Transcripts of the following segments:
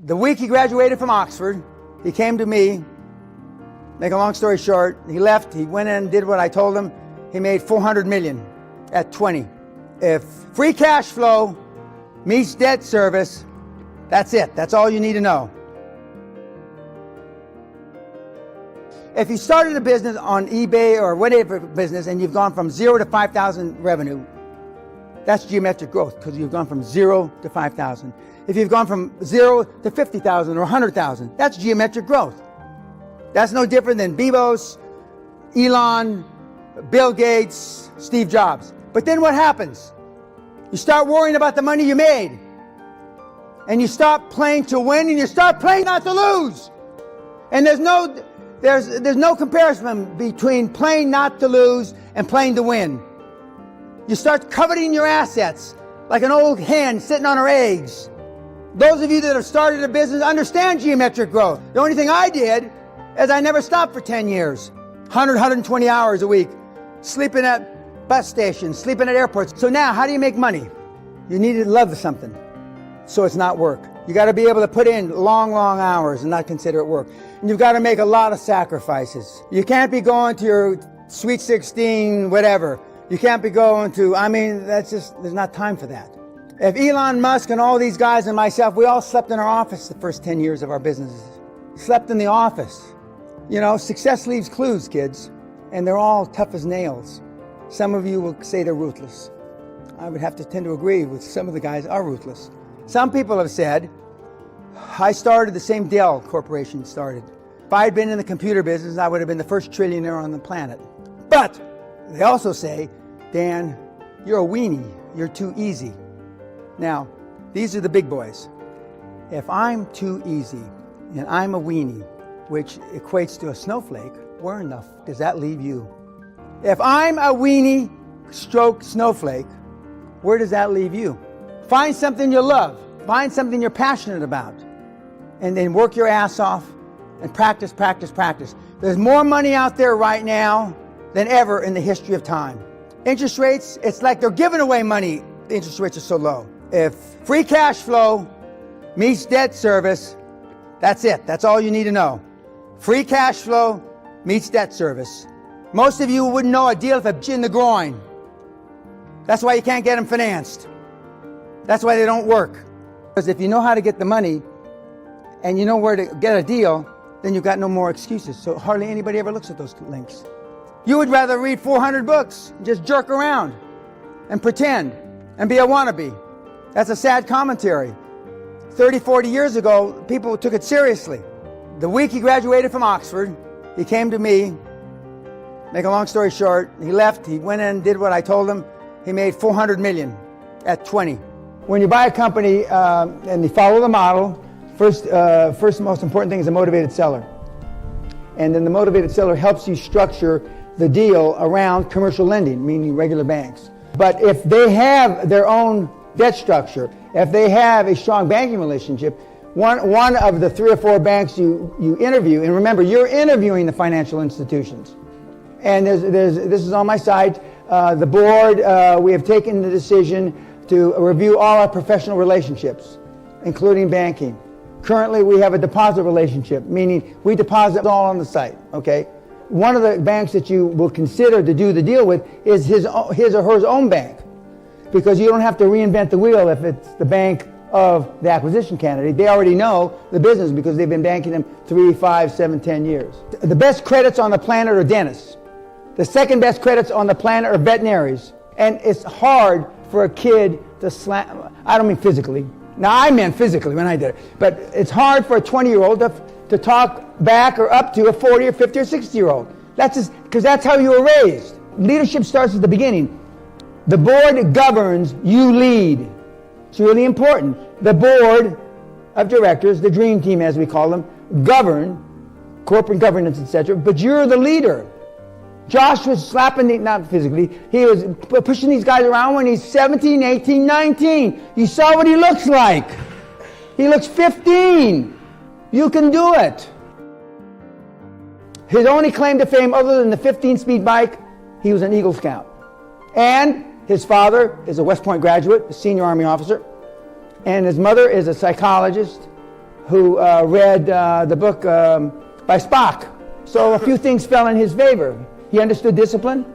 The week he graduated from Oxford, he came to me. Make a long story short, he left, he went in and did what I told him. He made $400 million at 20. If free cash flow meets debt service, that's it. That's all you need to know. If you started a business on eBay or whatever business and you've gone from 0 to 5,000 revenue, that's geometric growth because you've gone from 0 to 5,000. If you've gone from 0 to 50,000 or 100,000, that's geometric growth. That's no different than Bezos, Elon, Bill Gates, Steve Jobs. But then what happens? You start worrying about the money you made. And you stop playing to win and you start playing not to lose. And there's no comparison between playing not to lose and playing to win. You start coveting your assets like an old hen sitting on her eggs. Those of you that have started a business understand geometric growth. The only thing I did is I never stopped for 10 years. 120 hours a week. Sleeping at bus stations, sleeping at airports. So now, how do you make money? You need to love something, so it's not work. You got to be able to put in long hours and not consider it work. And you've got to make a lot of sacrifices. You can't be going to your Sweet 16, whatever. You can't be going to, there's not time for that. If Elon Musk and all these guys and myself, we all slept in our office the first 10 years of our businesses. Slept in the office. You know, success leaves clues, kids. And they're all tough as nails. Some of you will say they're ruthless. I would have to tend to agree with some of the guys are ruthless. Some people have said, I started the same Dell Corporation started. If I had been in the computer business, I would have been the first trillionaire on the planet. But they also say, Dan, you're a weenie. You're too easy. Now, these are the big boys. If I'm too easy and I'm a weenie, which equates to a snowflake, where enough does that leave you? If I'm a weenie stroke snowflake, where does that leave you? Find something you love. Find something you're passionate about. And then work your ass off and practice. There's more money out there right now than ever in the history of time. Interest rates, it's like they're giving away money. The interest rates are so low. If free cash flow meets debt service, that's it. That's all you need to know. Free cash flow meets debt service. Most of you wouldn't know a deal if it's in the groin. That's why you can't get them financed. That's why they don't work. Because if you know how to get the money and you know where to get a deal, then you've got no more excuses. So hardly anybody ever looks at those links. You would rather read 400 books, and just jerk around and pretend and be a wannabe. That's a sad commentary. 30, 40 years ago, people took it seriously. The week he graduated from Oxford, he came to me. Make a long story short, he left, he went in and did what I told him. He made $400 million at 20. When you buy a company and you follow the model, first most important thing is a motivated seller. And then the motivated seller helps you structure the deal around commercial lending, meaning regular banks. But if they have their own debt structure, if they have a strong banking relationship, one of the 3 or 4 banks you interview, and remember, you're interviewing the financial institutions. And this is on my site. The board, we have taken the decision to review all our professional relationships, including banking. Currently, we have a deposit relationship, meaning we deposit all on the site, okay? One of the banks that you will consider to do the deal with is his or her own bank, because you don't have to reinvent the wheel if it's the bank of the acquisition candidate. They already know the business because they've been banking them 3, 5, 7, 10 years. The best credits on the planet are dentists. The second best credits on the planet are veterinaries. And it's hard for a kid to slam, I don't mean physically. Now I meant physically when I did it. But it's hard for a 20-year-old to talk back or up to a 40 or 50 or 60-year-old. That's just because that's how you were raised. Leadership starts at the beginning. The board governs, you lead. It's really important. The board of directors, the dream team as we call them, govern, corporate governance, etc. But you're the leader. Josh was slapping, not physically, he was pushing these guys around when he's 17, 18, 19. You saw what he looks like. He looks 15. You can do it. His only claim to fame, other than the 15-speed bike, he was an Eagle Scout. And his father is a West Point graduate, a senior Army officer. And his mother is a psychologist who read the book by Spock. So a few things fell in his favor. He understood discipline.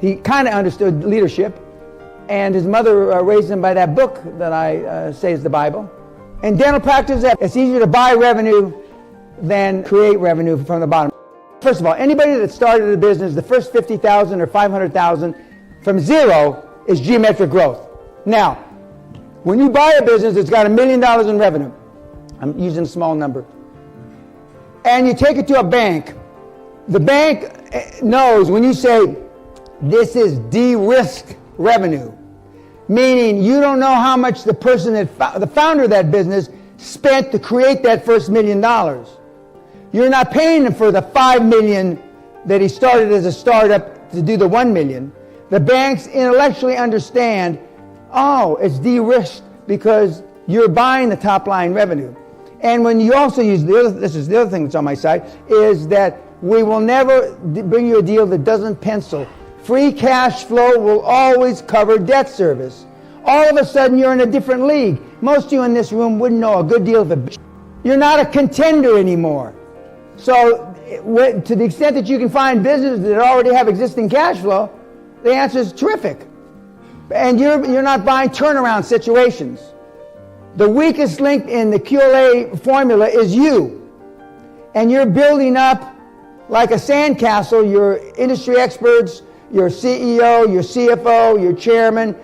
He kind of understood leadership. And his mother raised him by that book that I say is the Bible. In dental practice, it's easier to buy revenue than create revenue from the bottom. First of all, anybody that started a business, the first 50,000 or 500,000 from zero is geometric growth. Now, when you buy a business that's got $1 million in revenue, I'm using a small number, and you take it to a bank, the bank knows when you say, this is de-risked revenue, meaning you don't know how much the person the founder of that business spent to create that first $1 million. You're not paying him for the $5 million that he started as a startup to do the $1 million. The banks intellectually understand, oh, it's de-risked because you're buying the top line revenue. And when you also use this is the other thing that's on my side, is that we will never bring you a deal that doesn't pencil. Free cash flow will always cover debt service. All of a sudden, you're in a different league. Most of you in this room wouldn't know a good deal of it. You're not a contender anymore. So, to the extent that you can find businesses that already have existing cash flow, the answer is terrific. And you're not buying turnaround situations. The weakest link in the QLA formula is you. And you're building up like a sandcastle, your industry experts, your CEO, your CFO, your chairman,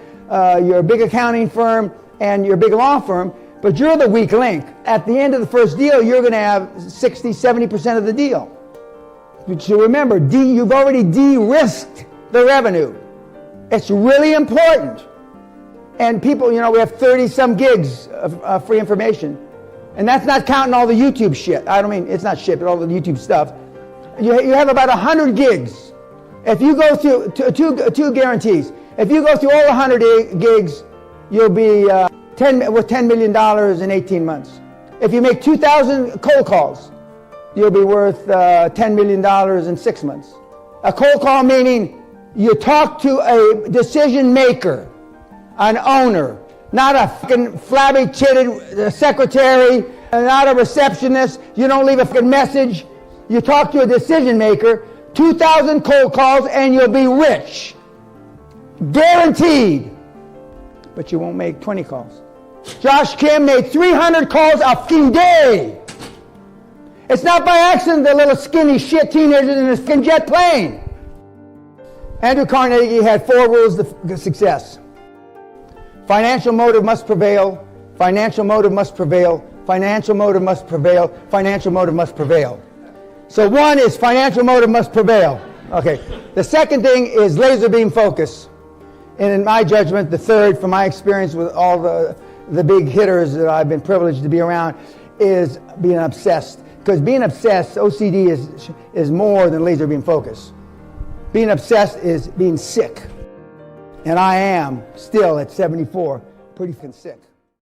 your big accounting firm, and your big law firm, but you're the weak link. At the end of the first deal, you're going to have 60, 70% of the deal. So remember, you've already de-risked the revenue. It's really important. And people, we have 30-some gigs of free information. And that's not counting all the YouTube shit. I don't mean, it's not shit, but all the YouTube stuff. You have about 100 gigs. If you go through two guarantees, if you go through all 100 gigs, you'll be with $10 million in 18 months. If you make 2,000 cold calls, you'll be worth $10 million in 6 months. A cold call meaning you talk to a decision maker, an owner, not a fucking flabby-titted secretary, not a receptionist. You don't leave a fucking message. You talk to a decision maker, 2,000 cold calls, and you'll be rich. Guaranteed. But you won't make 20 calls. Josh Kim made 300 calls a fucking day. It's not by accident the little skinny shit teenagers in a fucking jet plane. Andrew Carnegie had 4 rules to success. Financial motive must prevail. Financial motive must prevail. Financial motive must prevail. Financial motive must prevail. So one is financial motive must prevail. Okay. The second thing is laser beam focus. And in my judgment, the third, from my experience with all the big hitters that I've been privileged to be around, is being obsessed. Because being obsessed, OCD is more than laser beam focus. Being obsessed is being sick. And I am still at 74, pretty sick.